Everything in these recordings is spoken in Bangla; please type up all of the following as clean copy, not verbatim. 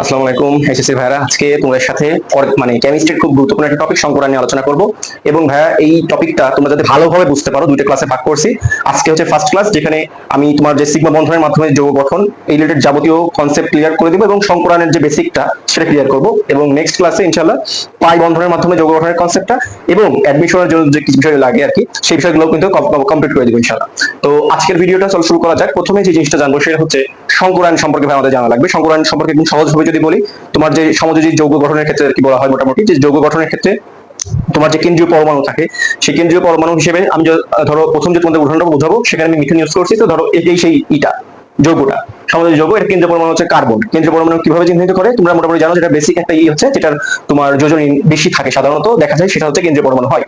আসসালামু আলাইকুম এসএসসি ভাইরা, আজকে তোমাদের সাথে মানে কেমিস্ট্রির খুব গুরুত্বপূর্ণ একটা টপিক সংকর নিয়ে আলোচনা করব। এবং ভাইয়া এই টপিকটা তোমরা যাতে ভালোভাবে বুঝতে পারো, দুইটা ক্লাসে ভাগ করছি। আজকে হচ্ছে ফার্স্ট ক্লাস, যেখানে আমি তোমার যে সিগমা বন্ধনের মাধ্যমে যৌগ গঠন এই রিলেটেড যাবতীয় কনসেপ্ট ক্লিয়ার করে দিব এবং সংকরানের যে বেসিকটা সেটা ক্লিয়ার করব। এবং নেক্সট ক্লাসে ইনশাআল্লাহ পাই বন্ধনের মাধ্যমে যৌগ গঠনের কনসেপ্টটা এবং অ্যাডমিশনের জন্য যে কিছু বিষয় লাগে আর কি, সেই বিষয়গুলো কিন্তু কমপ্লিট করে দিব ইনশাআল্লাহ। তো আজকের ভিডিওটা চল শুরু করা যাক। প্রথমে যে জিনিসটা জানবো সেটা হচ্ছে সংকরায়ন সম্পর্কে ভাই আমাদের জানা লাগবে। সংকরায়ন সম্পর্কে একদম সহজভাবে যদি বলি, তোমার যে সমযোজী যৌগ গঠনের ক্ষেত্রে আর কি বলা হয় মোটামুটি, যে যৌগ গঠনের ক্ষেত্রে তোমার যে কেন্দ্রীয় পরমাণু থাকে, সেই কেন্দ্রীয় পরমাণু হিসেবে আমি ধরো প্রথম যে তোমাদের উদাহরণটা বোঝাবো সেখানে আমি মিথেন ইউজ করছি। তো ধরো এই সেই ইটা যৌগটা সমযোজী যৌগ, এর কেন্দ্রীয় পরমাণু হচ্ছে কার্বন। কেন্দ্রীয় পরমাণু কিভাবে চিহ্নিত করে তোমরা মোটামুটি জানো, যেটা বেসিক একটা হচ্ছে যেটার তোমার যোজনী বেশি থাকে সাধারণত দেখা যায়, সেটা হচ্ছে কেন্দ্রীয় পরমাণু হয়।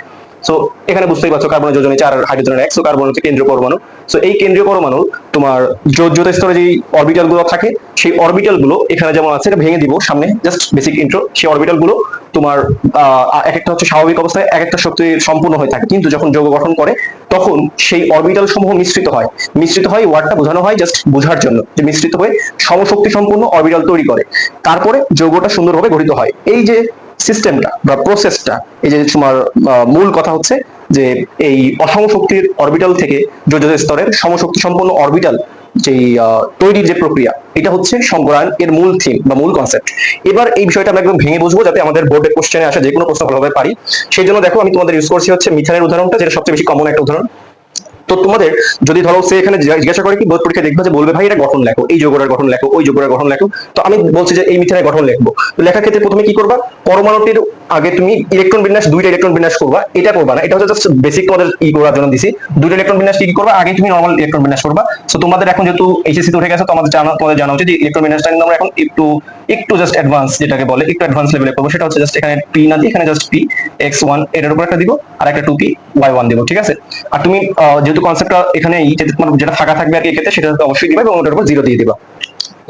সো এখানে বুঝতেই পারছো কার্বনের যোজনী 4 আর হাইড্রোজেনের 1, সো কার্বন হচ্ছে কেন্দ্রীয় পরমাণু। সো এই কেন্দ্রীয় পরমাণু তোমার যোজ্যতা স্তরে যে অরবিটাল গুলো থাকে, সেই অরবিটাল গুলো এখানে যেমন আছে, এটা ভেঙে দিব সামনে, জাস্ট বেসিক ইন্ট্রো। সেই অরবিটাল গুলো তোমার এক একটা হচ্ছে স্বাভাবিক অবস্থায় এক একটা শক্তি সম্পূর্ণ হয়ে থাকে, কিন্তু যখন যৌগ গঠন করে তখন সেই অরবিটাল সমূহ মিশ্রিত হয়। মিশ্রিত হয় ওয়ার্ডটা বোঝানো হয় জাস্ট বোঝার জন্য, যে মিশ্রিত হয়ে সমশক্তি সম্পূর্ণ অরবিটাল তৈরি করে, তারপরে যৌগটা সুন্দরভাবে গঠিত হয়। এই যে সিস্টেমটা বা প্রসেসটা, এই যে তোমার মূল কথা হচ্ছে যে এই অসম শক্তির অরবিটাল থেকে যোজ্যতা স্তরের সমশক্তি সম্পন্ন অরবিটাল যে তৈরির যে প্রক্রিয়া, এটা হচ্ছে সংকরায়ন এর মূল থিম বা মূল কনসেপ্ট। এবার এই বিষয়টা আমরা একদম ভেঙে বুঝবো যাতে আমাদের বোর্ডে কোশ্চেনে আসে, যে কোনো প্রশ্ন ভালোভাবে পারি। সেই জন্য দেখো আমি তোমাদের ইউজ করছি হচ্ছে মিথানের উদাহরণটা, যেটা সবচেয়ে বেশি কমন একটা উদাহরণ। তো তোমাদের যদি ধরো সে এখানে জিজ্ঞাসা করে কি বোর্ড পরীক্ষা দেখবে যে বলবে ভাই এটা গঠন লেখো, এই যৌগটার গঠন লেখো, ওই যৌগটার গঠন লেখো। তো আমি বলছি যে এই মিথেনের গঠন লিখবো। তো লেখার ক্ষেত্রে প্রথমে কি করবা, পরমাণুটির আগে তুমি ইলেকট্রন বিন্যাস, দুইটা ইলেকট্রন বিন্যাস করবা। এটা করবা না, এটা হচ্ছে জাস্ট বেসিক তোমাদের করার জন্য দিছি। দুইটা ইলেকট্রন বিন্যাস কি করবা, আগে তুমি নরমাল ইলেকট্রন বিন্যাস করবা। সো তোমাদের এখন যেহেতু এইচএসসি তে উঠে গেছে, তোমাদের জানা উচিত যে ইলেকট্রন বিন্যাসটা কিন্তু আমরা এখন একটু একটু জাস্ট অ্যাডভান্স, যেটাকে বলে একটু অ্যাডভান্স লেভেলে করবো। সেটা হচ্ছে জাস্ট এখানে পি না দিয়ে এখানে জাস্ট পি x1 এটার উপর একটা দিব, আর একটা 2p y1 দিব, ঠিক আছে। আর তুমি যেহেতু কনসেপ্টটা এখানে যেটা ফাঁকা থাকবে আর কি, ক্ষেত্রে সেটা অবশ্যই দিবা এবং ওটার উপর জিরো দিয়ে দিবা।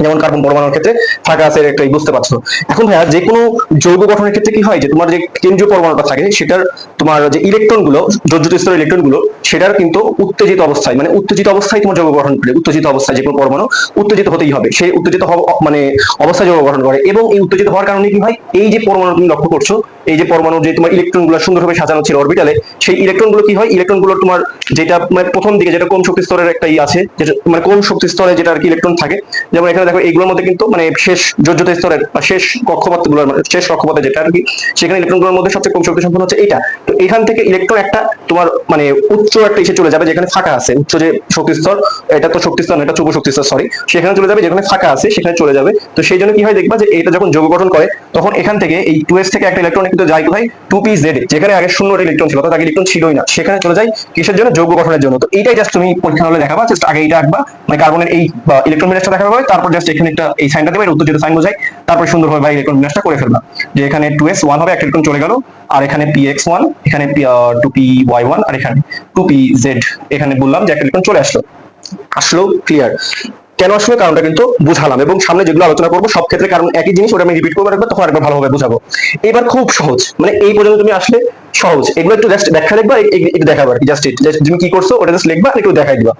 যেমন কার্বন পরমাণুর ক্ষেত্রে ফাঁকা আছে একটা, বুঝতে পারছো। এখন ভাইয়া যে কোনো যৌগ গঠনের ক্ষেত্রে কি হয়, যে তোমার যে কেন্দ্রীয় পরমাণুটা থাকে সেটার তোমার যে ইলেকট্রন গুলো, যোজ্যতা স্তরের ইলেকট্রন গুলো, সেটার কিন্তু উত্তেজিত অবস্থায়, মানে উত্তেজিত অবস্থায় তোমার যৌগ গঠন করে। উত্তেজিত অবস্থায় যে কোনো পরমাণু উত্তেজিত হতেই হবে, সেই উত্তেজিত মানে অবস্থায় যৌগ গঠন করে। এবং এই উত্তেজিত হওয়ার কারণে কি হয়, এই যে পরমাণু তুমি লক্ষ্য করছো, এই যে পরমাণু যে তোমার ইলেকট্রন গুলো সুন্দরভাবে সাজানো ছিল অরবিটালে, সেই ইলেকট্রন গুলো কি হয়, ইলেকট্রন গুলো তোমার যেটা মানে প্রথম দিকে যেটা কম শক্তি স্তরের একটা আছে, যেটা মানে কম শক্তি স্তরে যেটা আর কি ইলেকট্রন থাকে। যেমন এখানে দেখো এইগুলোর মধ্যে কিন্তু মানে শেষ যোজ্যতা স্তরের বা শেষ কক্ষপথ গুলোর, মানে শেষ কক্ষপথে যেটা আর কি, সেখানে ইলেকট্রন গুলোর মধ্যে সবচেয়ে কম শক্তি সম্পন্ন হচ্ছে এইটা। তো এখান থেকে ইলেকট্রন একটা তোমার মানে উচ্চ একটা এসে চলে যাবে, যেখানে ফাঁকা আছে উচ্চ যে শক্তি স্তর, এটা তো শক্তি স্তর না, এটা চুব শক্তি স্তর, সরি, সেখানে চলে যাবে, যেখানে ফাঁকা আছে সেখানে চলে যাবে। তো সেই জন্য কি হয় দেখবা যে এটা যখন যৌগ গঠন করে, তখন এখান থেকে এই 2s থেকে একটা ইলেকট্রন কিন্তু যায় কোথায়, 2pz, যেখানে আগে শূন্য ইলেকট্রন ছিল, অর্থাৎ আগে ইলেকট্রন ছিলই না, সেখানে চলে যায় কিসের জন্য, যৌগ গঠনের জন্য। তো এইটাই জাস্ট তুমি পরীক্ষা হলে দেখাবা, জাস্ট আগে এইটা আঁকবা, মানে কার্বনের এই ইলেকট্রন বিন্যাসটা দেখাবে, তারপর জাস্ট এখানে একটা এই সাইনটা দেবে, উত্তেজিত সাইন বোঝায়, তারপর সুন্দরভাবে ভাই ইলেকট্রন বিন্যাসটা করে ফেলবা। যে এখানে 2s1 হবে, একটা ইলেকট্রন চলে গেল, আর এখানে px1, এখানে 2py1, আর এখানে 2pz, এখানে বললাম যে একটা ইলেকট্রন চলে আসলো। আসলো, ক্লিয়ার। কেন আসলে কারণটা কিন্তু বুঝালাম, এবং সামনে যেগুলো আলোচনা করবো সব ক্ষেত্রে কারণ একই জিনিস, ওটা আমি রিপিট করবো একবার, তখন আরেকবার ভালোভাবে বুঝাবো। এবার খুব সহজ, মানে এই পর্যন্ত তুমি আসলে সহজ। এগুলো একটু জাস্ট ব্যাখ্যা লিখবা, একটু দেখাবো আর কি, জাস্ট তুমি কি করছো ওটা জাস্ট লিখবা, একটু দেখাই দিবা।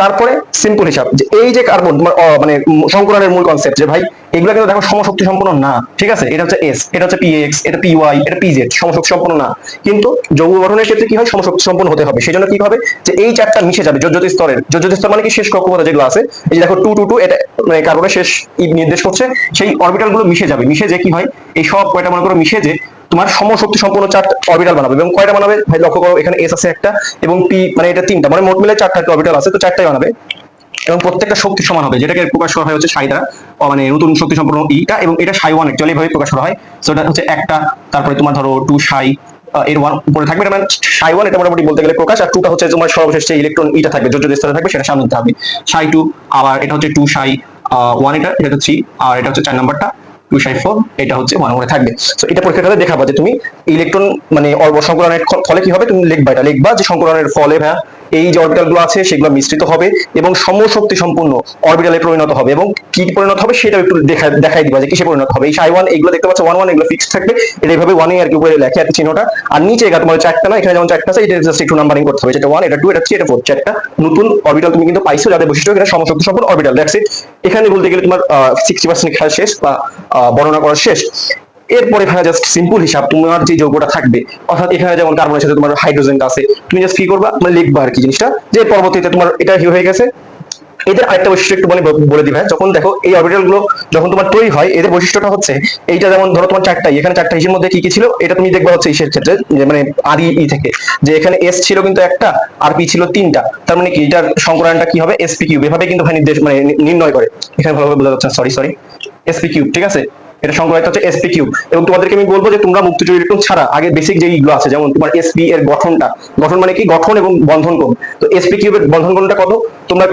তারপরে সিম্পল হিসাব, যে এই যে কার্বন তোমার মানে সংকরণের মূল কনসেপ্ট, যে ভাই এগুলো কিন্তু দেখো সমশক্তি সম্পন্ন না, ঠিক আছে। এটা হচ্ছে এস, এটা হচ্ছে পিএক্স, এটা পিওয়াই, এটা পিজেড, সমশক্তি সম্পন্ন না। কিন্তু যৌগ গঠনের ক্ষেত্রে কি হয়, সমশক্তি সম্পন্ন হতে হবে। সেই জন্য কি হবে, যে এই চারটা মিশে যাবে যোজ্যতা স্তরের। যোজ্যতা স্তর মানে কি, শেষ কক্ষপথে যেগুলো আছে, এই যে দেখো 2 এটা মানে কার্বনের শেষ নির্দেশ করছে, সেই অরবিটাল গুলো মিশে যাবে। মিশে যে কি হয়, এই সব কয়টা মনে করো মিশে যে তোমার সমশক্তি সম্পন্ন 4 অরবিটাল বানাবে। এবং কয়টা বানাবে ভাই লক্ষ্য করো, এখানে এস আছে একটা, এবং পি মানে এটা 3টা, মানে মোট মিলে 4টা অরবিটাল আছে, তো 4টাই বানাবে। এবং প্রত্যেকটা শক্তি সমান হবে, যেটাকে প্রকাশ করা হয় হচ্ছে সাই দ্বারা, মানে নতুন শক্তি সম্পন্ন ইটা, এবং এটা সাই ওয়ান অ্যাকচুয়ালি এভাবে প্রকাশ করা হয়। সো এটা হচ্ছে একটা, তারপরে তোমার ধরো 2 সাই, এর ওয়ান উপরে থাকবে, এটা মানে সাই ওয়ান, এটা মোটামুটি বলতে গেলে প্রকাশ। আর 2টা হচ্ছে তোমার সর্বশেষ যে ইলেকট্রন ইটা থাকবে, যোজ্য স্তরে থাকবে, সেটা সামনে দিতে হবে, সাই 2। আবার এটা হচ্ছে 2 সাই 1, এটা হচ্ছে 3, আর এটা হচ্ছে 4 নাম্বারটা 2 সাই 4, এটা হচ্ছে 1 করে থাকবে। সো এটা পরীক্ষাতে দেখাবা যে তুমি ইলেকট্রন মানে সংকলনের ফলে কি হবে, তুমি লিখবা, এটা লিখবা যে সংকলনের ফলে ভাইয়া এই যে অরবিটাল গুলো আছে সেগুলো মিশ্রিত হবে এবং সমশক্তি সম্পূর্ণ অরবিটালে পরিণত হবে। এবং কি পরিণত হবে সেটা একটু দেখাই দিবা যে কিসে পরিণত হবে। এই I1 এগুলো দেখতে পাচ্ছ 1 1 এগুলো ফিক্সড থাকবে, এটা এইভাবে 1 এ আর কি উপরে লেখা আছে চিহ্নটা। আর নিচে এটা তোমার চারটা না, এখানে যেমন চারটা আছে, এটা জাস্ট একটু নাম্বারিং করতে হবে, যেটা 1, এটা 2, এটা 3, এটা 4, চারটা নতুন অরবিটাল তুমি কিন্তু পাইছো যাদের বৈশিষ্ট্য এটা সমশক্তি সম্পূর্ণ অরবিটাল। That's it. এখানে বলতে গেলে তোমার 60% খেলা শেষ বা বর্ণনা করা শেষ। এরপরে ভাই জাস্ট সিম্পল হিসাব, তোমার যে যৌগটা থাকবে, অর্থাৎ এখানে যেমন কার্বনের সাথে তোমার হাইড্রোজেনটা আছে, তুমি জাস্ট কি করবা, মানে লিখবা আর কি জিনিসটা, যে পরবর্তীতে তোমার এটা হয়ে গেছে। এদের আরেকটা বৈশিষ্ট্য একটু বলে দিই ভাই, যখন দেখো এই অরবিটাল গুলো যখন তোমার তৈরি হয়, এদের বৈশিষ্ট্যটা হচ্ছে এইটা, যেমন ধরো তোমার চারটাই, এখানে চারটা হিসের মধ্যে কি কি ছিল এটা তুমি দেখবা হচ্ছে ইসের ক্ষেত্রে, যে মানে আদি থেকে, যে এখানে এস ছিল কিন্তু একটা, আর পি ছিল তিনটা, তার মানে কি এটার সংকরায়নটা কি হবে, এসপি কিউব, এভাবে কিন্তু ভাই নির্দেশ মানে নির্ণয় করে। এখানে ভালোভাবে বোঝা যাচ্ছে, সরি এসপি কিউব, ঠিক আছে, এটা সংকরায়িত হচ্ছে এসপি কিউব। এবং তোমাদেরকে আমি বলবো যে তোমরা মুক্তজোড় ইলেকট্রন ছাড়া আগে বেসিক যেগুলো আছে, যেমন তোমার এসপি এর গঠনটা, গঠন মানে কি, গঠন এবং বন্ধন কোণ। তো এসপি কিউবের বন্ধন কোণটা কত তোমরা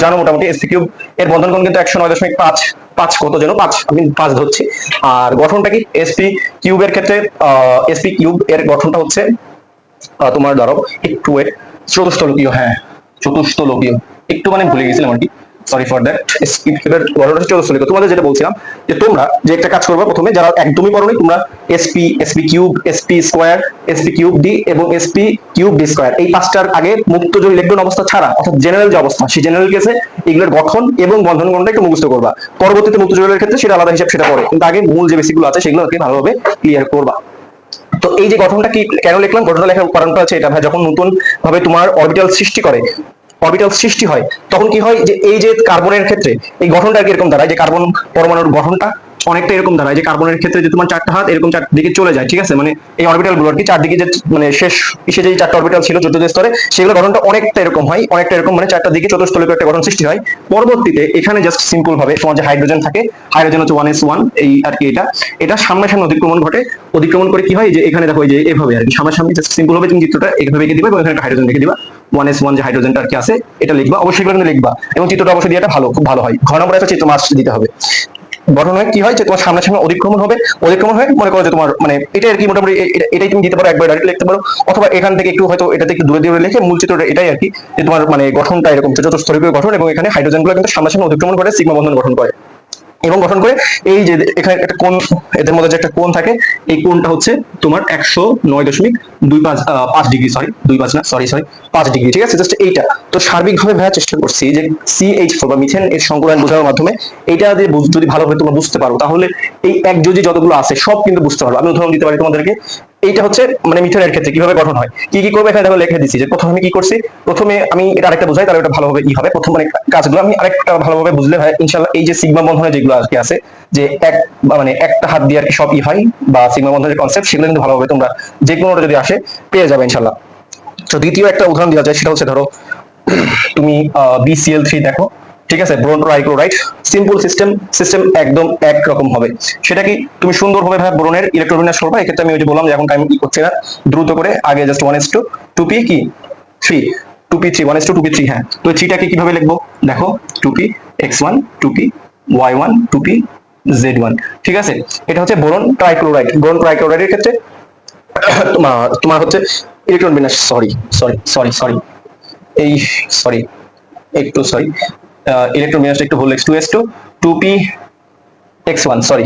জানো মোটামুটি, এসপি কিউব এর বন্ধন কোণ কিন্তু 109.5, পাঁচ কত যেন, পাঁচ, আমি পাঁচ ধরছি। আর গঠনটা কি, এসপি কিউবের ক্ষেত্রে এসপি কিউব এর গঠনটা হচ্ছে তোমার ধরো একটু চতুস্তলকীয়, হ্যাঁ চতুস্তলকীয়, একটু মানে ভুলে গেছিলাম আর কি, সরি ফর দ্যাট। এবার বড়টা চতুস্তলকীয়, তোমাদের যেটা বলছিলাম যে তোমরা যে একটা কাজ করবে প্রথমে, যারা একদমই পড়োনি, তোমরা SP cube, SP square, SP cube D এবং এসপি কিউব ডি স্কোয়ার, এই পাঁচটার আগে মুক্তজোড় ইলেকট্রন অবস্থা ছাড়া, অর্থাৎ জেনারেল যে অবস্থা, সেই জেনারেল কেসে এগুলোর গঠন এবং বন্ধন কোণটা একটু মুখস্থ করবা। পরবর্তীতে মুক্তজোড়ের ক্ষেত্রে সেটা আলাদা হিসাব, সেটা পড়ে, কিন্তু আগে মূল যে বেসিকগুলো আছে সেগুলো আর কি ভালোভাবে ক্লিয়ার করবা। তো এই যে গঠনটা কি কেন লিখলাম, গঠনটা লেখার কারণটা হচ্ছে এটা ভাই, যখন নতুন ভাবে তোমার অরবিটাল সৃষ্টি করে, অরবিটাল সৃষ্টি হয়, তখন কি হয় যে এই যে কার্বনের ক্ষেত্রে এই গঠনটা এরকম দাঁড়ায়, যে কার্বন পরমাণুর গঠনটা অনেকটা এরকম দাঁড়ায়, যে কার্বনের ক্ষেত্রে যে তোমার চারটা হাত এরকম চারদিকে চলে যায়, ঠিক আছে, মানে এই অরবিটাল গুলো আর কি চারদিকে যে মানে শেষ পিছিয়ে যে চারটা অরবিটাল ছিল চতুর্থ স্তরে, সেগুলো গঠনটা অনেকটা এরকম হয়, অনেকটা এরকম, মানে চারটা দিকে চতুর্স্থলিক একটা গঠন সৃষ্টি হয়। পরবর্তীতে এখানে জাস্ট সিম্পল ভাবে তোমার যে হাইড্রোজেন থাকে, হাইড্রোজেন হচ্ছে 1s1, এই আর কি এটা সামনাসামনি অতিক্রমণ ঘটে। অতিক্রমণ করে কি হয়, যে এখানে দেখো এই যে এভাবে আর কি সামনাসামনি, জাস্ট সিম্পল ভাবে তুমি চিত্রটা এইভাবে এঁকে দিবা এবং এখানে একটা হাইড্রোজেন রেখে দিবা, 1s1 যে হাইড্রোজেনটা আর কি আছে এটা লিখবা, অবশ্যই কিন্তু লিখবা, এবং চিত্রটা অবশ্যই দিয়ে ভালো, খুব ভালো হয়। ঘ নম্বরে একটা চিত্র মাস্ট দিতে হবে। গঠন হয় কি হয়, যে তোমার সামনে সামনে অধিক্রমণ হবে, অধিক্রমণ হয় মনে করো যে তোমার মানে এটা আর কি মোটামুটি এটাই তুমি দিতে পারো, একবার ডাইরেক্ট লিখতে পারো, অথবা এখান থেকে একটু হয়তো এটাতে একটু দূরে দূরে লিখে মূল চিত্রটা এটাই আর কি, যে তোমার মানে গঠনটা এরকম চতুস্তরীয় গঠন, এবং এখানে হাইড্রোজেন গুলো কিন্তু সামনাসামনি অধিক্রমণ করে সিগমা বন্ধন গঠন করে, এবং গঠন করে এই যে এখানে একটা কোণ, এদের মধ্যে যে একটা কোণ থাকে, এই কোণটা হচ্ছে তোমার 109.25 ডিগ্রি, সরি 25 না, সরি 5 ডিগ্রি, ঠিক আছে, জাস্ট এইটা। তো সার্বিকভাবে ভাইয়া চেষ্টা করছি যে CH4 বা মিথেন এর সংকরায়ন বোঝানোর মাধ্যমে এইটা যদি ভালোভাবে তোমরা বুঝতে পারো, তাহলে এই একযোজি যতগুলো আছে সব কিন্তু বুঝতে পারবে। আমি উদাহরণ দিতে পারি তোমাদেরকে, এইটা হচ্ছে মানে মিথেনের ক্ষেত্রে কিভাবে গঠন হয়, কি কি করবে এখানে দেখো লিখে দিচ্ছি। যে প্রথমে আমি কি করছি, প্রথমে আমি এটা আরেকটা বুঝাই, তাহলে এটা ভালোভাবে হবে। প্রথম মানে কাজগুলো আমি আরেকটা ভালোভাবে বুঝলে হয় ইনশাআল্লাহ। এই যে সিগমা বন্ধনে যেগুলো আর কি আছে, যে এক মানে একটা হাত দিয়ে আর কি সব হয়, বা সিগমা বন্ধনের কনসেপ্ট, সেগুলো কিন্তু ভালোভাবে তোমরা যে কোনোটা যদি আসে পেয়ে যাবে ইনশাআল্লাহ। তো দ্বিতীয় একটা উদাহরণ দেওয়া যায়, সেটা হচ্ছে ধরো তুমি BCl3 দেখো, ঠিক আছে, বোরন ট্রাইক্লোরাইড, সিম্পল সিস্টেম একদম একরকম হবে। সেটা কি, তুমি সুন্দরভাবে ভাবে বোরনের ইলেকট্রন বিন্যাস করবে। এক্ষেত্রে আমি ওই যে বললাম যে এখন টাইম কি করছি না, দ্রুত করে আগে জাস্ট 1s2 2p কি 3 2p3 1s2 2p3, হ্যাঁ। তো 3টাকে কিভাবে লিখবো দেখো, 2p x1 2p y1 2p z1, ঠিক আছে। এটা হচ্ছে বোরন ট্রাইক্লোরাইড। বোরন ট্রাইক্লোরাইডের ক্ষেত্রে তোমার হচ্ছে ইলেকট্রন বিন্যাস, সরি এই সরি একটু সরি ইলেকট্রন বিন্যাসটা একটু ভুল লিখছি, 2s2 2p x1, সরি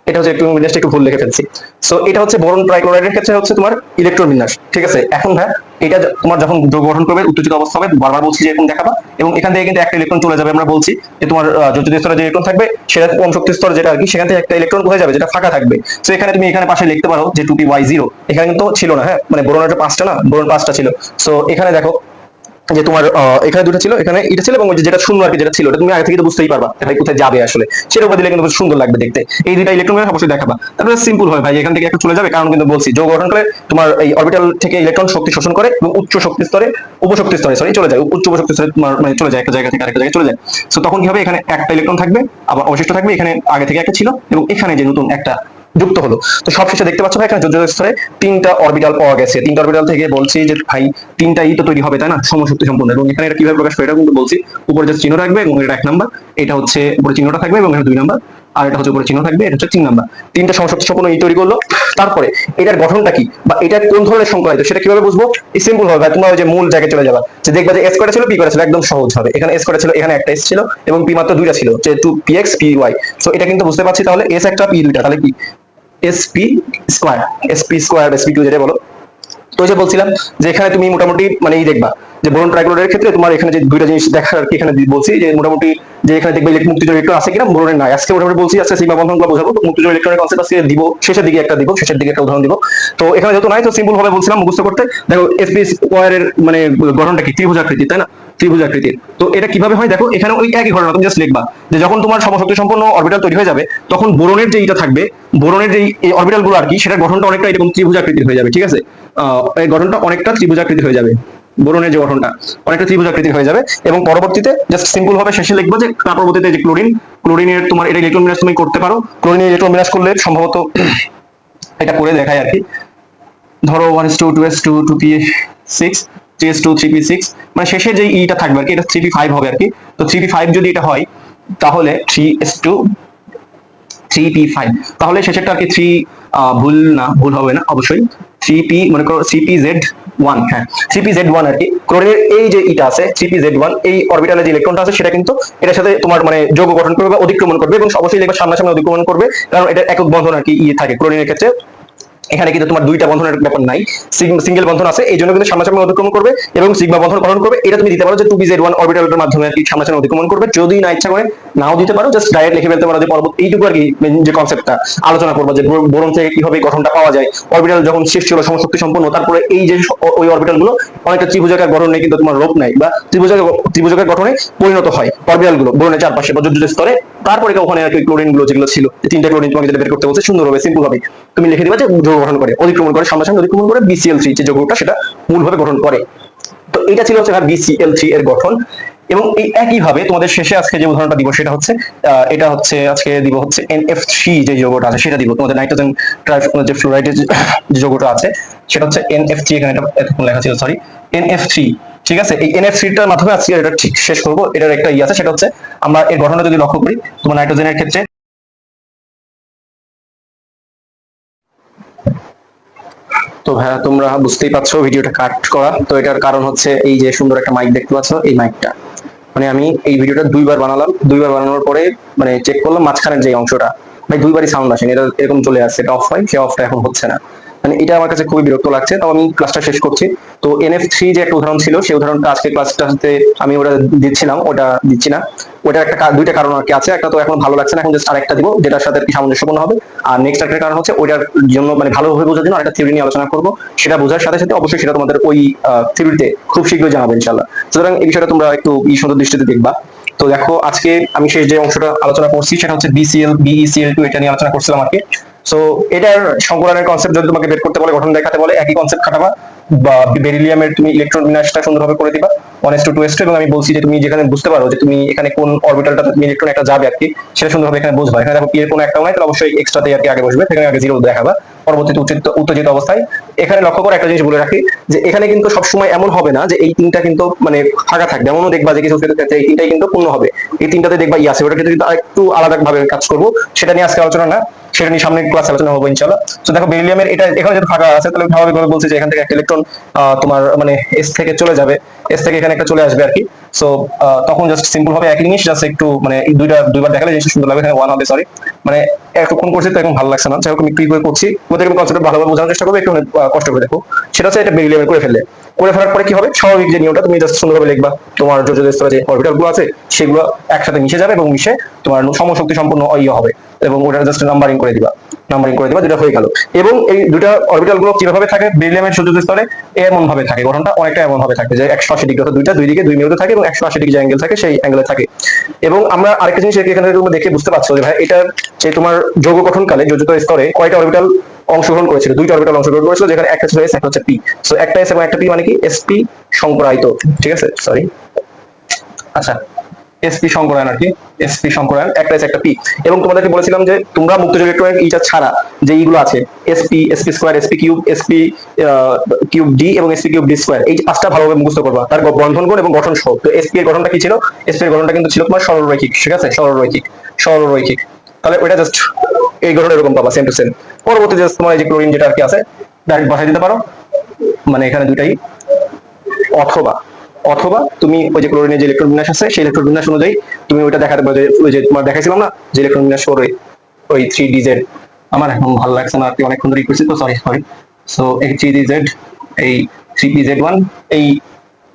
এটা হচ্ছে ইলেকট্রন বিন্যাসটা একটু ভুল লিখে ফেলছি। সো এটা হচ্ছে বোরন ট্রাইক্লোরাইডের ক্ষেত্রে হচ্ছে তোমার ইলেকট্রন বিন্যাস, ঠিক আছে। এখন ভাই এটা তোমার যখন যৌগ গঠন করবে উত্তেজিত অবস্থা হবে, বারবার বলছি যে এরকম দেখাবা, এবং এখান থেকে কিন্তু একটা ইলেকট্রন চলে যাবে। আমরা বলছি যে তোমার যৌগিক স্তরে যে ইলেকট্রন থাকবে সেটা কম শক্তি স্তর যেটা আর কি, সেখান থেকে একটা ইলেকট্রন কোথায় যাবে, যেটা ফাঁকা থাকবে। সো এখানে তুমি এখানে পাশে লিখতে পারো যে 2py0, এখানে কিন্তু ছিল না, হ্যাঁ, মানে বোরনের 5টা না, বোরন 5টা ছিল। সো এখানে দেখো যে তোমার এখানে দুটো ছিল, এখানে এটা ছিল, এবং যেটা শূন্য আর কি যেটা ছিল, এটা তুমি আগে থেকে তো বুঝতেই পারবা এটা কোথায় যাবে আসলে, সেটা উপর দিলে কিন্তু সুন্দর লাগবে দেখতে। এই দুইটা ইলেকট্রন অবশ্যই দেখাবা। তারপরে সিম্পল হয় ভাই, এখান থেকে একটা চলে যাবে, কারণ কিন্তু বলছি যৌগ গঠন করে তোমার এই অরবিটাল থেকে ইলেকট্রন শক্তি শোষণ করে এবং উচ্চ শক্তি স্তরে উপশক্তি স্তরে চলে যায়, উচ্চ উপশক্তি স্তরে তোমার মানে চলে যায়, একটা জায়গা থেকে আরেকটা জায়গায় চলে যায়। সো তখন কি হবে, এখানে একটা ইলেকট্রন থাকবে, আবার অবশিষ্ট থাকবে, এখানে আগে থেকে একটা ছিল এবং এখানে যে নতুন একটা যুক্ত হলো। তো সবশেষে দেখতে পাচ্ছ ভাই, এখানে যোজ্য স্তরে 3টা অরবিটাল পাওয়া গেছে। 3টা অরবিটাল থেকে বলছি যে ভাই 3টাই তো তৈরি হবে, তাই না, সমশক্তি সম্পন্ন। এবং এখানে এটা কিভাবে প্রকাশ করে এটা কিন্তু বলছি, উপরে যে চিহ্ন রাখবে এবং এটা 1 নাম্বার, এটা হচ্ছে উপরে চিহ্নটা থাকবে এবং এটা 2 নাম্বার, আর এটা হচ্ছে উপরে চিহ্ন থাকবে, এটা হচ্ছে 3 নাম্বার। তিনটা সমশক্তি সম্পন্ন ই তৈরি করলো। তারপরে এটার গঠনটা কি বা এটা কোন ধরনের সংকরায়িত সেটা কিভাবে বুঝবো? এই সিম্পল হবে, তোমরা ওই যে মূল জায়গায় চলে যাবা, যে দেখবা যে এস কয়টা ছিল পি কয়টা ছিল, একদম সহজ হবে। এখানে এস কয়টা ছিল, এখানে একটা এস ছিল এবং পি মাত্র দুইটা ছিল, যে 2px py। সো এটা কিন্তু বুঝতে পারছি, তাহলে এস একটা পি দুইটা, তাহলে কি SP square, SP square SP two যেটা বলো। তো ওই যে বলছিলাম যে এখানে তুমি মোটামুটি মানে এই দেখবা যে বোরন ট্রাইক্লোরাইডের ক্ষেত্রে তোমার এখানে যে দুইটা জিনিস দেখার আর কি এখানে বলছি, যে মোটামুটি যে এখানে দেখবে মুক্তিযোগ ইলেকট্রন আছে কিনা, বোরনের নাই। আজকে মোটামুটি বলছি, আজকে সিগমা বন্ধনগুলো বোঝাবো। তো মুক্তিযোগ ইলেকট্রনের কনসেপ্ট আজকে দিব, শেষের দিকে একটা দিব, শেষের দিকে একটা উদাহরণ দিব। তো এখানে যেহেতু নাই, তো সিম্পল ভাবে বলছিলাম মুখস্থ করতে। দেখো এসপি স্কয়ারের মানে গঠনটা কি, ত্রিভুজাকৃতি, তাই না? ত্রিভুজাকৃতির। তো এটা কিভাবে হয় দেখো, এখানে ওই একই ঘটনা, তুমি জাস্ট লিখবা যে যখন তোমার সমশক্তি সম্পন্ন অরবিটাল তৈরি হয়ে যাবে, তখন বোরনের যে এটা থাকবে, বোরনের যে অরবিটাল গুলো আর কি, সেটার গঠনটা অনেকটা এরকম ত্রিভুজাকৃতির হয়ে যাবে, ঠিক আছে? এই গঠনটা অনেকটা ত্রিভুজাকৃতি হয়ে যাবে, বোরনের যে গঠনটা অনেকটা ত্রিভুজাকৃতির হয়ে যাবে। এবং পরবর্তীতে জাস্ট সিম্পল ভাবে শেষে লিখবো যে তার পরবর্তীতে যে ক্লোরিনের তোমার এটা ইলেকট্রন বিন্যাস তুমি করতে পারো। ক্লোরিনের ইলেকট্রন বিন্যাস করলে সম্ভবত এটা করে দেখায় আর কি। ধরো 1s2 2s2 2p6 3s2 3p6, মানে শেষে যে ইটা থাকবে আর কি, এটা 3p5 হবে আর কি। তো 3p5 যদি এটা হয়, তাহলে 3s2 3p5, তাহলে শেষেরটা আর কি 3, ভুল না, ভুল হবে না অবশ্যই, 3p মনে করো 3pz1, হ্যাঁ 3pz1 আর কি। ক্লোরিনের এই যে ইটা আছে 3pz1, এই অরবিটালে যে ইলেকট্রনটা আছে সেটা কিন্তু এটার সাথে তোমার মানে যৌগ গঠন করবে বা অতিক্রমণ করবে, এবং অবশ্যই দেখবে সামনাসামনি অতিক্রমণ করবে, কারণ এটা একক বন্ধন আর কি ইয়ে থাকে ক্লোরিনের ক্ষেত্রে। এখানে কিন্তু তোমার দুইটা বন্ধনের ব্যাপার নাই, সিঙ্গেল বন্ধন আছে, এই জন্য কিন্তু সামনাসামনি অতিক্রমণ করবে এবং সিগমা বন্ধন গঠন করবে। এটা তুমি দিতে পারো যে 2pz1 অরবিটালের মাধ্যমে আর কি সামনাসামনি অতিক্রমণ করবে, যদি না ইচ্ছা করে নাও দিতে পারো, জাস্ট ডাইরেক্ট লিখে ফেলতে পারো যে পরবর্তী এইটুকু আর কি যে কনসেপ্টটা আলোচনা করবো, যে বোরন থেকে কিভাবে গঠনটা পাওয়া যায়। অরবিটাল যখন শেষ ছিল সমশক্তি সম্পন্ন, তারপরে এই যে ওই অরবিটাল গুলো অনেকটা ত্রিভুজাকার গঠনে কিন্তু তোমার রূপ নাই বা ত্রিভুজাকার গঠনে পরিণত হয় অরবিটাল গুলো বোরনের চারপাশে বা যোজ্য স্তরে। তারপরে ওখানে আর কি ক্লোরিন গুলো যেগুলো ছিল, তিনটা ক্লোরিন তোমাকে যেটা বের করতে বলছে, সুন্দরভাবে সিম্পল ভাবে তুমি লিখে দিবা যে যৌগ গঠন করে, অতিক্রমণ করে, সামনাসামনি অতিক্রমণ করে BCl3 যে যৌগটা সেটা মূলভাবে গঠন করে। তো এটা ছিল হচ্ছে BCl3 এর গঠন। এবং এই একই ভাবে তোমাদের শেষে আজকে যে উদাহরণটা দিব সেটা হচ্ছে এটা হচ্ছে আজকে দিব হচ্ছে NF3 যে যৌগটা আছে সেটা দিব। তোমাদের নাইট্রোজেন যে ফ্লোরাইডের যে যৌগটা আছে সেটা হচ্ছে NF3, এখানে এটা এতক্ষণ লেখা ছিল সরি, NF3, ঠিক আছে? এই NF3 টার মাধ্যমে আজকে এটা ঠিক শেষ করব। এটার একটা আছে, সেটা হচ্ছে আমরা এর গঠনটা যদি লক্ষ্য করি, তোমার নাইট্রোজেনের ক্ষেত্রে তো ভাইয়া তোমরা বুঝতেই পারছো ভিডিওটা কাট করা। তো এটার কারণ হচ্ছে এই যে সুন্দর একটা মাইক দেখতে পাচ্ছ, এই মাইকটা মানে আমি এই ভিডিওটা দুইবার বানালাম, দুইবার বানানোর পরে মানে চেক করলাম মাঝখানের যে অংশটা ভাই দুইবারই সাউন্ড আসেনি, এটা এরকম চলে আসছে, এটা অফ হয়, সে অফটা এখন হচ্ছে না। মানে এটা আমার কাছে খুবই বিরক্ত লাগছে। তো আমি ক্লাসটা শেষ করছি। তো NF3 যে একটা উদাহরণ ছিল, সেই উদাহরণটা আজকে ক্লাসটাতে আমি ওটা দিচ্ছিলাম, ওটা দিচ্ছি না। ওটা একটা দুইটা কারণ আর কি আছে, একটা তো এখন ভালো লাগছে না, এখন জাস্ট আরেকটা দিব যেটার সাথে আর কি সামঞ্জস্যপূর্ণ হবে। আর নেক্সট একটা কারণ হচ্ছে ওইটার জন্য মানে ভালোভাবে বোঝার জন্য একটা থিওরি নিয়ে আলোচনা করব, সেটা বোঝার সাথে সাথে অবশ্যই সেটা তোমাদের ওই থিওরিতে খুব শীঘ্রই জানাবো ইনশাআল্লাহ। সুতরাং এই বিষয়টা তোমরা একটু সুন্দর দৃষ্টিতে দেখবা। তো দেখো আজকে আমি শেষ যে অংশটা আলোচনা করছি সেটা হচ্ছে BeCl2, এটা নিয়ে আলোচনা করছিলাম আর কি। সো এটার সংকলনের কনসেপ্ট যদি তোমাকে বের করতে বলে, গঠন দেখাতে বলে, একই কনসেপ্ট খাটাবা বা বেরিলিয়ামের তুমি ইলেকট্রন বিন্যাসটা সুন্দরভাবে করে দিবা 1s2 2s2, এবং আমি বলছি যে তুমি যেখানে বুঝতে পারো যে তুমি এখানে কোন অরবিটালটা তুমি ইলেকট্রন একটা যাবে আর কি, সেটা সুন্দরভাবে এখানে বুঝবা। এখানে দেখো পি এর কোনো একটাও নাই, তাহলে অবশ্যই এক্সট্রাতে আর কি আগে বসবে, সেখানে আগে জিরো দেখাবা, পরবর্তীতে উত্তেজিত অবস্থায়। এখানে লক্ষ্য করে একটা জিনিস বলে রাখি, যে এখানে কিন্তু সবসময় এমন হবে না যে এই তিনটা কিন্তু মানে ফাঁকা থাকবে, এমনও দেখবা যে কিছু ক্ষেত্রে এই তিনটাই কিন্তু পূর্ণ হবে, এই তিনটাতে দেখবা আছে, ওটা কিন্তু আরেকটু আলাদা ভাবে কাজ করবো, সেটা নিয়ে আজকে আলোচনা না, সেটা নিয়ে সামনে ক্লাস আলোচনা হবো ইনশাআল্লাহ। তো দেখো বেরিলিয়ামের এটা এখানে যেহেতু ফাঁকা আছে, তাহলে স্বাভাবিকভাবে বলছি যে এখান থেকে একটা ইলেকট্রন তোমার মানে এস থেকে চলে যাবে, এস থেকে এখানে একটা চলে আসবে আর কি। সো তখন জাস্ট সিম্পল ভাবে একই জিনিস, জাস্ট একটু মানে দুইবার দেখালে জিনিসটা সুন্দর লাগবে। এখানে ওয়ান হবে, সরি মানে এতক্ষণ করছি তো এখন ভালো লাগছে না, যাই হোক আমি একটু করে করছি, তোমাদের আমি কনসেপ্ট ভালোভাবে বোঝানোর চেষ্টা করবো, একটু কষ্ট করে দেখো। সেটা হচ্ছে এটা বেরিলিয়ামে করে ফেলার পরে কি হবে, স্বাভাবিক যে নিয়মটা তুমি জাস্ট সুন্দরভাবে লিখবা, তোমার যোজ্য স্তরে যে অরবিটাল গুলো আছে সেগুলো একসাথে মিশে যাবে এবং মিশে তোমার সমশক্তি সম্পন্ন ইয়ে হবে, এবং ওটা জাস্ট নাম্বারিং করে দিবা, যেটা হয়ে গেল। এবং এই দুটা অরবিটাল গুলো কিভাবে থাকে বেরিলিয়ামের যোজ্য স্তরে, এমন ভাবে থাকে, গঠনটা অনেকটা এমন ভাবে থাকে যে 180 ডিগ্রি, অর্থাৎ দুই দিকে 2 মেরুতে থাকে এবং 180 ডিগ্রি যে অ্যাঙ্গেল থাকে সেই অ্যাঙ্গেলে থাকে। এবং আমরা আরেকটা জিনিস এখানে তোমরা দেখে বুঝতে পারছো যে ভাই এটার যে তোমার যৌগ গঠনকালে যোজ্যতা স্তরে কয়টা অরবিটাল অংশগ্রহণ করেছিল, দুইটা অরবিটাল অংশগ্রহণ করেছিল, যেখানে একটা ছিল এস, একটা হচ্ছে পি। সো একটা এস এবং একটা পি মানে কি এসপি সংকরায়িত, ঠিক আছে, সরি আচ্ছা এসপি সংকরায়ন আর কি, এসপি সংকরায়ন, একটা এস একটা পি। এবং তোমাদেরকে বলেছিলাম যে তোমরা মুক্তযোগ ইলেকট্রনের ইটা ছাড়া যে এইগুলো আছে SP square, SP cube, SP cube D এবং এসপি কিউব ডি স্কয়ার, এই পাঁচটা ভালোভাবে মুখস্থ করবা, তার বন্ধন গুণ এবং গঠন সহ। তো এসপি এর গঠনটা কি ছিল, এসপি এর গঠনটা কিন্তু ছিল তোমার সরলরৈখিক, ঠিক আছে, সরলরৈখিক। তাহলে ওইটা জাস্ট এই গঠন এরকম পাবা, সেম টু সেম। পরবর্তী জাস্ট তোমার এই যে ক্লোরিন যেটা আর কি আছে ডাইরেক্ট বসাই দিতে পারো, মানে এখানে দুটাই। অথবা অথবা তুমি ওই যে ক্লোরিনের যে ইলেকট্রন বিন্যাস আছে সেই ইলেকট্রন বিন্যাস অনুযায়ী তুমি ওইটা দেখাতে পারো, ওই যে তোমার দেখাইছিলাম না যে ইলেকট্রন বিন্যাস করে ওই 3 DZ। আমার এখন ভালো লাগছে না আর কি, অনেকক্ষণ ধরে করছি তো, সরি সরি। সো এই 3 DZ, এই 3PZ1, এই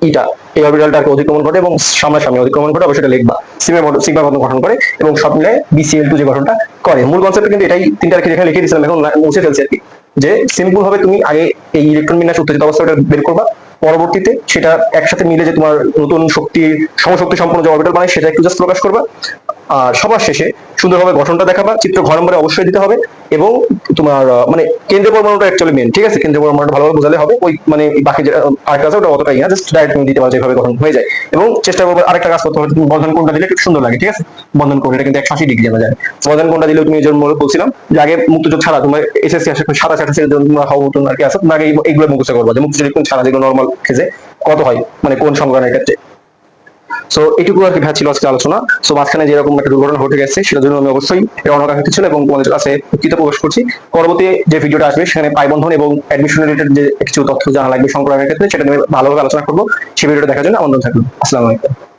ইটা, এই অরবিটালটাকে অতিক্রমণ করে এবং সামনাসামনি অতিক্রমণ করে, অবশ্যই এটা লিখবা। সিগমা বন্ধন গঠন করে এবং সব মিলে BCl2 যে গঠনটা করে। মূল কনসেপ্ট কিন্তু এটাই, তিনটা আর কি এখানে লিখে দিয়েছিলাম, এখন মুছে ফেলছি আর কি। যে সিম্পল ভাবে তুমি আগে এই ইলেকট্রন বিন্যাস উত্তেজিত অবস্থাটা বের করবা, পরবর্তীতে সেটা একসাথে মিলে যে তোমার নতুন শক্তি, সমশক্তি সম্পন্ন যে অরবিটাল বানায় সেটা একটু জাস্ট প্রকাশ করবা। আর সবার শেষে সুন্দরভাবে গঠনটা দেখাবা, চিত্র ঘ নম্বরে অবশ্যই দিতে হবে। এবং তোমার মানে কেন্দ্রীয় পরমাণুটা অ্যাকচুয়ালি মেন, ঠিক আছে? কেন্দ্রীয় পরমাণুটা ভালোভাবে বোঝালে হবে, ওই মানে বাকি যে আরেকটা আছে ওটা অতটাই না, জাস্ট ডাইরেক্ট তুমি দিতে পারো যেভাবে গঠন হয়ে যায়। এবং চেষ্টা করবো আরেকটা কাজ করতে হবে, তুমি বন্ধন কোণটা দিলে একটু সুন্দর লাগে, ঠিক আছে? বন্ধন কোণ এটা কিন্তু 180 ডিগ্রি জানা যায়। বন্ধন কোণটা দিলেও তুমি এই জন্য বলছিলাম যে আগে মুক্তযোগ ছাড়া তোমার এসএসসি আসে 27-28 এর জন্য তোমরা হওয়া মতন আর কি আছে, তোমরা আগে এইগুলো মুখস্থ করবা যে মুক্তযোগ কোণ ছাড়া যেগুলো নর্মাল ফেজে কত হয়, মানে কোন সংখ্যানের ক্ষেত্রে। সো এটুকু আর কি ভাই ছিল আজকে আলোচনা। সো মাঝখানে যেরকম একটা দুর্ঘটনা ঘটে গেছে সেটার জন্য আমি অবশ্যই এটা অনাকাঙ্ক্ষিত ছিল এবং তোমাদের কাছে দুঃখিত প্রকাশ করছি। পরবর্তী যে ভিডিওটা আসবে সেখানে পাই বন্ধন এবং অ্যাডমিশন রিলেটেড যে কিছু তথ্য জানা লাগবে সংক্রামের ক্ষেত্রে সেটা নিয়ে ভালোভাবে আলোচনা করবো। সেই ভিডিওটা দেখার জন্য আমন্ত্রণ থাকবে। আসসালামু আলাইকুম।